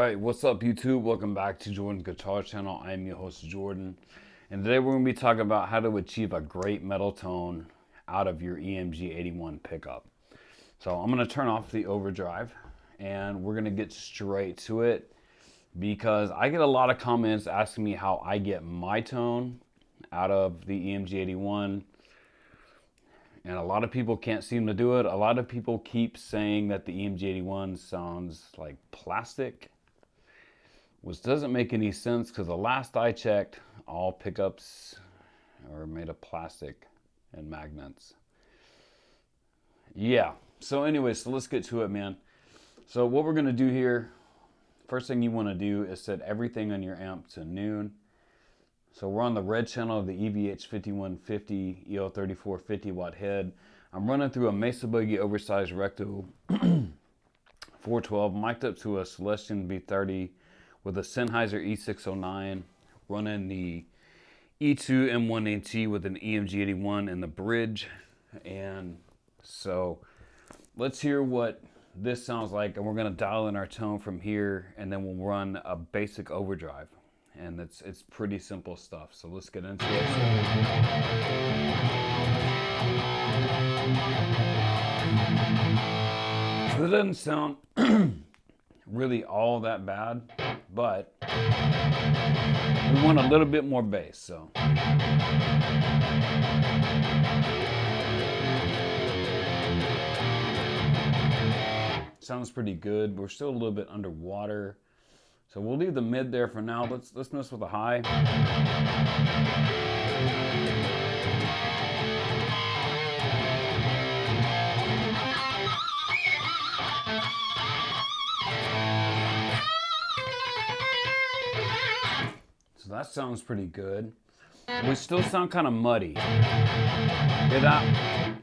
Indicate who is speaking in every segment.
Speaker 1: Alright, what's up YouTube? Welcome back to Jordan's Guitar Channel. I'm your host Jordan. And today we're going to be talking about how to achieve a great metal tone out of your EMG 81 pickup. So I'm going to turn off the overdrive and we're going to get straight to it because I get a lot of comments asking me how I get my tone out of the EMG 81. And a lot of people can't seem to do it. A lot of people keep saying that the EMG 81 sounds like plastic, which doesn't make any sense because the last I checked, all pickups are made of plastic and magnets. Yeah, so anyway, so let's get to it, man. So what we're gonna do here, first thing you wanna do is set everything on your amp to noon. So we're on the red channel of the EVH 5150 EL 3450 watt head. I'm running through a Mesa Boogie oversized recto 412, mic'd up to a Celestion B30 with a Sennheiser E609, running the E2 M1AT with an EMG 81 in the bridge. And so let's hear what this sounds like, and we're gonna dial in our tone from here, and then we'll run a basic overdrive. And it's pretty simple stuff. So let's get into it. So it doesn't sound really all that bad, but we want a little bit more bass. So sounds pretty good. We're still a little bit underwater. So we'll leave the mid there for now. Let's mess with the high. So that sounds pretty good. We still sound kind of muddy. Hear that?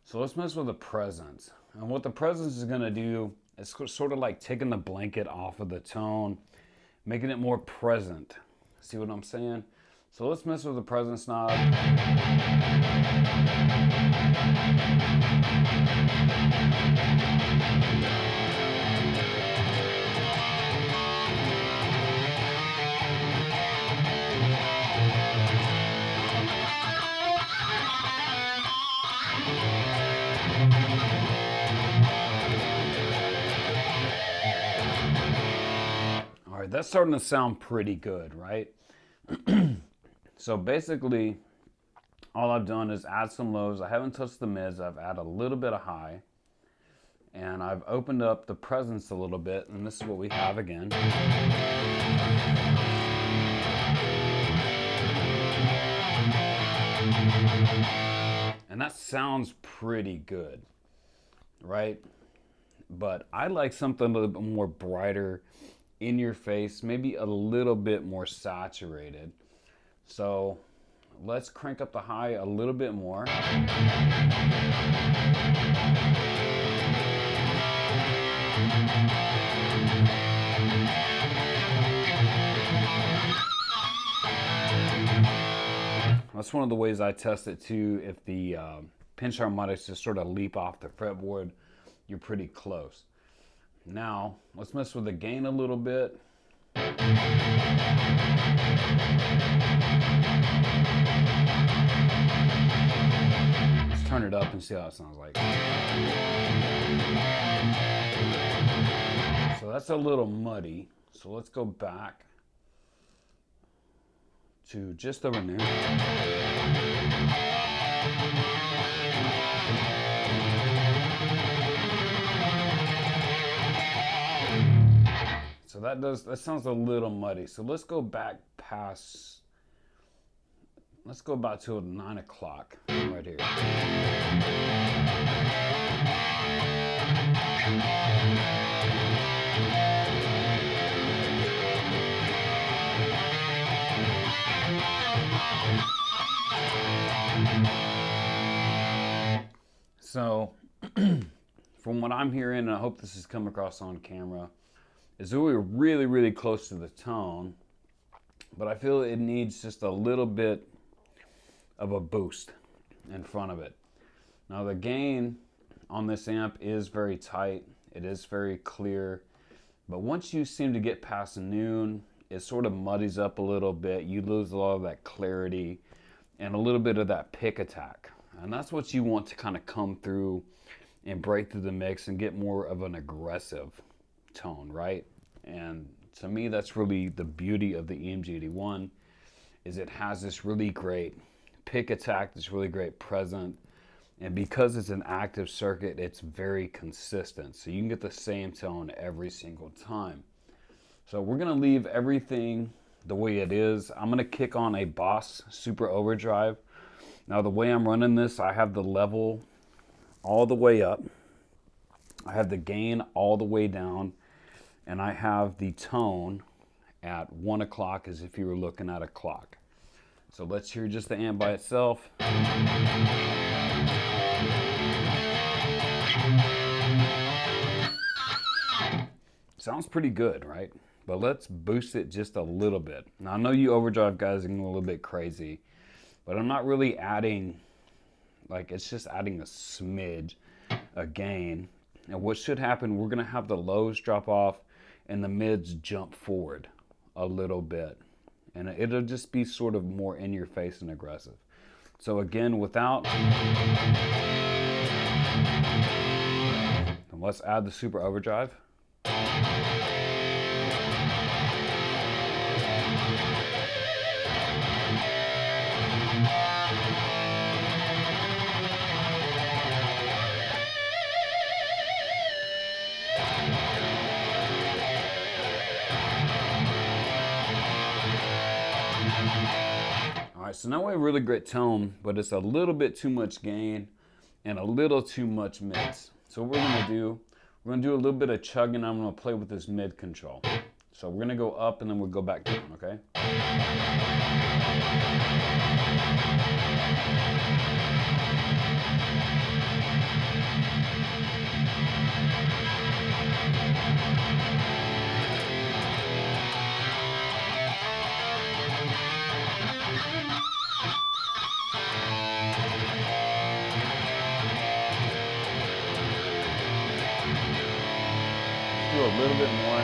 Speaker 1: So let's mess with the presence. And what the presence is gonna do, it's sort of like taking the blanket off of the tone, making it more present. See what I'm saying? So let's mess with the presence knob. That's starting to sound pretty good, right? So basically, all I've done is add some lows. I haven't touched the mids. I've added a little bit of high. And I've opened up the presence a little bit. And this is what we have again. And that sounds pretty good, right? But I like something a little bit more brighter, in your face, maybe a little bit more saturated. So let's crank up the high a little bit more. That's one of the ways I test it too. If the pinch harmonics just sort of leap off the fretboard, you're pretty close. Now, let's mess with the gain a little bit. Let's turn it up and see how it sounds like. So that's a little muddy. So let's go back to just over noon. So that sounds a little muddy. So let's go back past, let's go about to 9 o'clock right here. So from what I'm hearing, and I hope this has come across on camera, is that we're really, really close to the tone, but I feel it needs just a little bit of a boost in front of it. Now the gain on this amp is very tight. It is very clear, But once you seem to get past noon, it sort of muddies up a little bit. You lose a lot of that clarity and a little bit of that pick attack. And that's what you want to kind of come through and break through the mix and get more of an aggressive tone, right? And to me, that's really the beauty of the EMG 81, is it has this really great pick attack, this really great present. And because it's an active circuit, it's very consistent. So you can get the same tone every single time. So we're gonna leave everything the way it is. I'm gonna kick on a Boss Super Overdrive. Now the way I'm running this, I have the level all the way up. I have the gain all the way down. And I have the tone at 1 o'clock as if you were looking at a clock. So let's hear just the amp by itself. Sounds pretty good, right? But let's boost it just a little bit. Now I know you overdrive guys are getting a little bit crazy, but I'm not really adding, like it's just adding a smidge, a gain. And what should happen, we're gonna have the lows drop off and the mids jump forward a little bit. And it'll just be sort of more in your face and aggressive. So again, without, let's add the super overdrive. All right, so now we have a really great tone, but it's a little bit too much gain and a little too much mids. So what we're gonna do, we're gonna do a little bit of chugging. I'm gonna play with this mid control. So we're gonna go up and then we'll go back down, okay? Do a little bit more.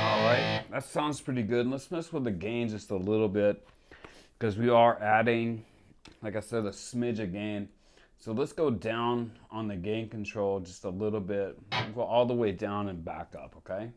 Speaker 1: All right, that sounds pretty good. Let's mess with the gain just a little bit because we are adding, like I said, a smidge of gain. So let's go down on the gain control just a little bit. We'll go all the way down and back up, okay?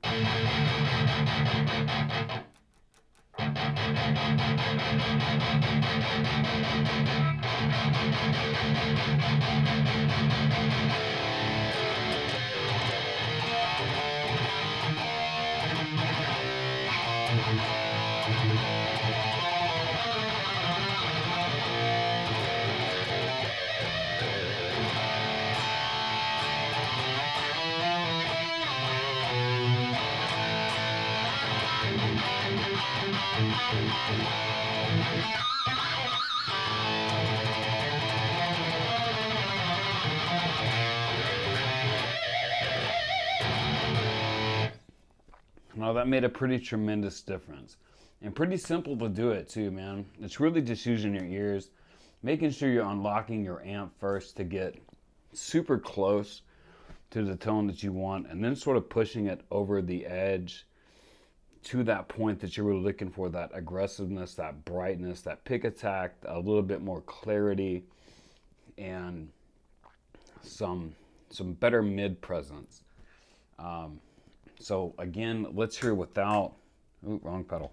Speaker 1: Now that made a pretty tremendous difference. And pretty simple to do it too, man. It's really just using your ears, making sure you're unlocking your amp first to get super close to the tone that you want, and then sort of pushing it over the edge to that point that you're really looking for, that aggressiveness, that brightness, that pick attack, a little bit more clarity, and some better mid presence. So again, let's hear without, ooh, wrong pedal.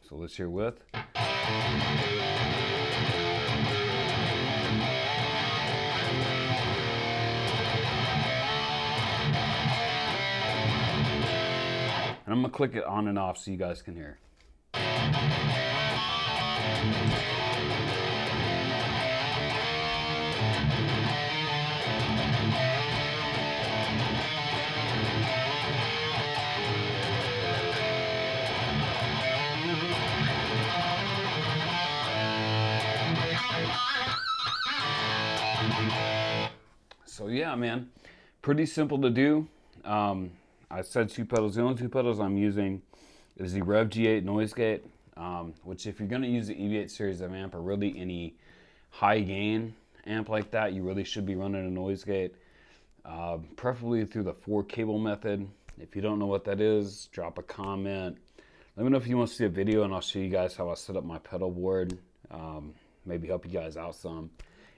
Speaker 1: So let's hear with. I'm gonna click it on and off so you guys can hear. So yeah, man, pretty simple to do. I said 2 pedals. The only 2 pedals I'm using is the Rev G8 noise gate, which if you're going to use the EV8 series of amp or really any high gain amp like that, you really should be running a noise gate, preferably through the 4 cable method. If you don't know what that is, drop a comment. Let me know if you want to see a video, and I'll show you guys how I set up my pedal board. Maybe help you guys out some.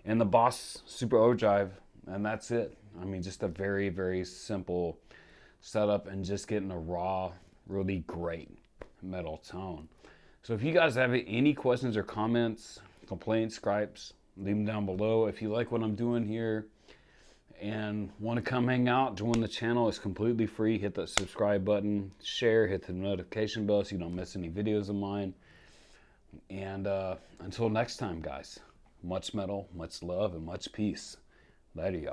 Speaker 1: And the Boss Super Overdrive, and that's it. I mean, just a very, very simple setup and just getting a raw, really great metal tone. So if you guys have any questions or comments, complaints, gripes, leave them down below. If you like what I'm doing here and want to come hang out, join the channel. It's completely free. Hit that subscribe button, share, hit the notification bell so you don't miss any videos of mine. And until next time, guys, much metal, much love, and much peace. Later, y'all.